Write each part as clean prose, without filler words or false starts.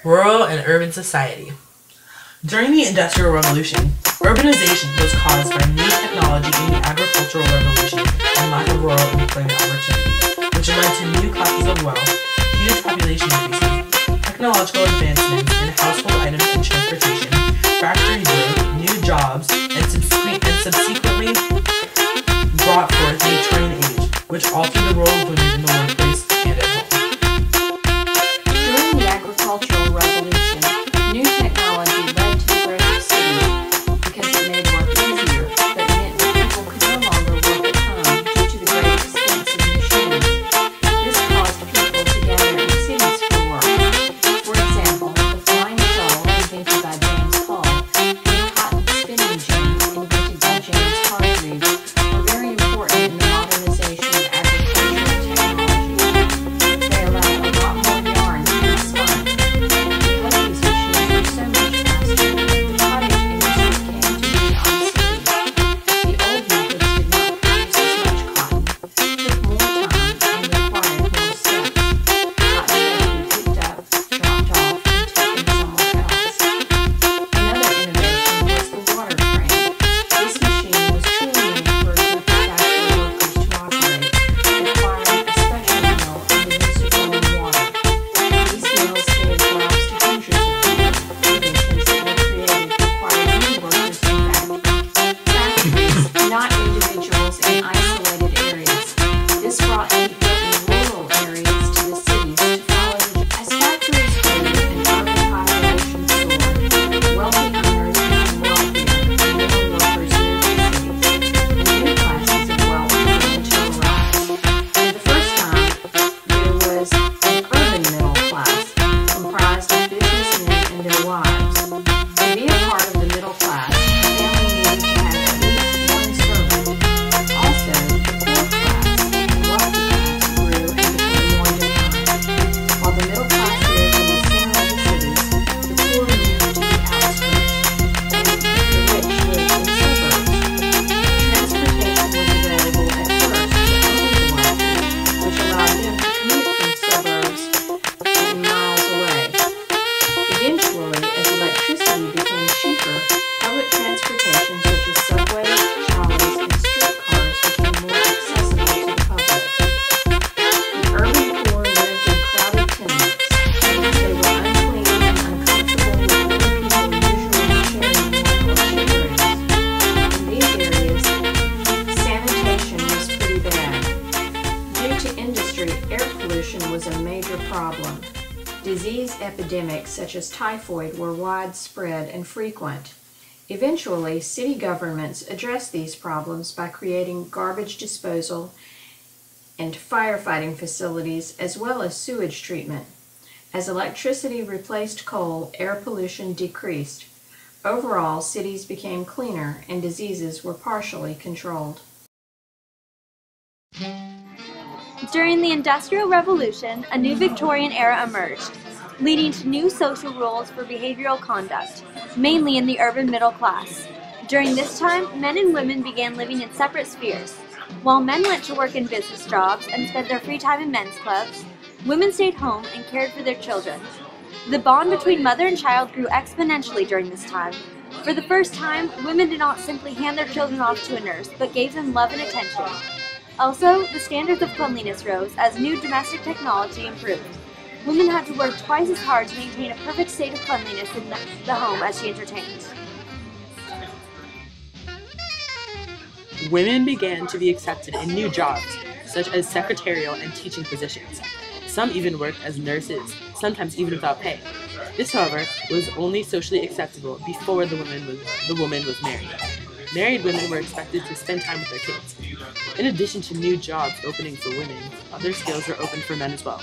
Rural and urban society. During the Industrial Revolution, urbanization was caused by new technology in the agricultural revolution and lack of rural employment opportunities, which led to new classes of wealth, huge population increases, technological advancements in household items and transportation, factory growth, new jobs, and subsequently brought forth the Victorian age, which altered the role of women in the workplace and at home. During the agricultural revolution, new technology led to the growth of cities because it made work easier, but meant that people could no longer work at home due to the great expense of machines. This caused people to gather in cities for work. For example, the flying shuttle invented by James Hull and the cotton spinning machine invented by James Hargreaves were very important in the modernization of agricultural technology. They allowed a lot more yarn to be spun. Because these machines were so much faster, the cottage industry came to be obsolete. The old methods did not produce as much cotton, took more time, and required more steps. Cotton had to be picked up, dropped off, and taken somewhere else. Another innovation was the water crane. This machine was truly made for a group of factory workers to operate, requiring a special mill and the use of running water. These mills gave jobs to hundreds of people. Inventions that were created required new workers in factories, not individuals in isolated areas. This brought people in rural areas to the cities to follow as factories grew and urban population soared. Wealthy owners became wealthier and middle workers moved to cities, and new classes of wealth began to arise. For the first time, there was an urban middle class comprised of businessmen and their wives. To be a part of the middle class, a family needed to have at least one servant. Also, the poor class and wealthy class grew and became more defined. While the middle class lived in the center of the cities, the poor moved to the outskirts, and the rich lived in suburbs. Transportation was available at first to only the wealthy, which allowed them to commute from suburbs and miles away. Eventually, as electricity became cheaper, public transportation such as subways, trolleys, and streetcars became more accessible to the public. The urban poor lived in crowded tenements. They were unclean and uncomfortable with other people usually sharing one or two rooms. In these areas, sanitation was pretty bad. Due to industry, air pollution was a major problem. Disease epidemics such as typhoid were widespread and frequent. Eventually, city governments addressed these problems by creating garbage disposal and firefighting facilities as well as sewage treatment. As electricity replaced coal, air pollution decreased. Overall, cities became cleaner and diseases were partially controlled. During the Industrial Revolution, a new Victorian era emerged, leading to new social rules for behavioral conduct, mainly in the urban middle class. During this time, men and women began living in separate spheres. While men went to work in business jobs and spent their free time in men's clubs, women stayed home and cared for their children. The bond between mother and child grew exponentially during this time. For the first time, women did not simply hand their children off to a nurse, but gave them love and attention. Also, the standards of cleanliness rose as new domestic technology improved. Women had to work twice as hard to maintain a perfect state of cleanliness in the home as she entertained. Women began to be accepted in new jobs, such as secretarial and teaching positions. Some even worked as nurses, sometimes even without pay. This, however, was only socially acceptable before the woman was married. Married women were expected to spend time with their kids. In addition to new jobs opening for women, other skills were opened for men as well.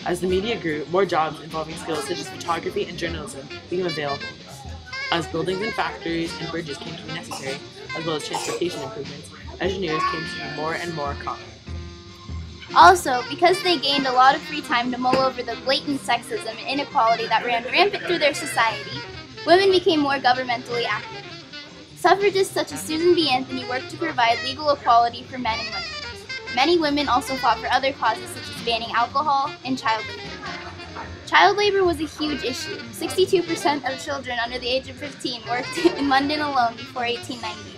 As the media grew, more jobs involving skills such as photography and journalism became available. As buildings and factories and bridges came to be necessary, as well as transportation improvements, engineers came to be more and more common. Also, because they gained a lot of free time to mull over the blatant sexism and inequality that ran rampant through their society, women became more governmentally active. Suffragists such as Susan B. Anthony worked to provide legal equality for men and women. Many women also fought for other causes such as banning alcohol and child labor. Child labor was a huge issue. 62% of children under the age of 15 worked in London alone before 1890.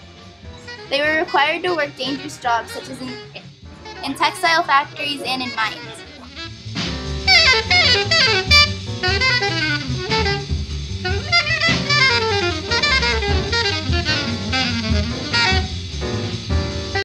They were required to work dangerous jobs such as in textile factories and in mines.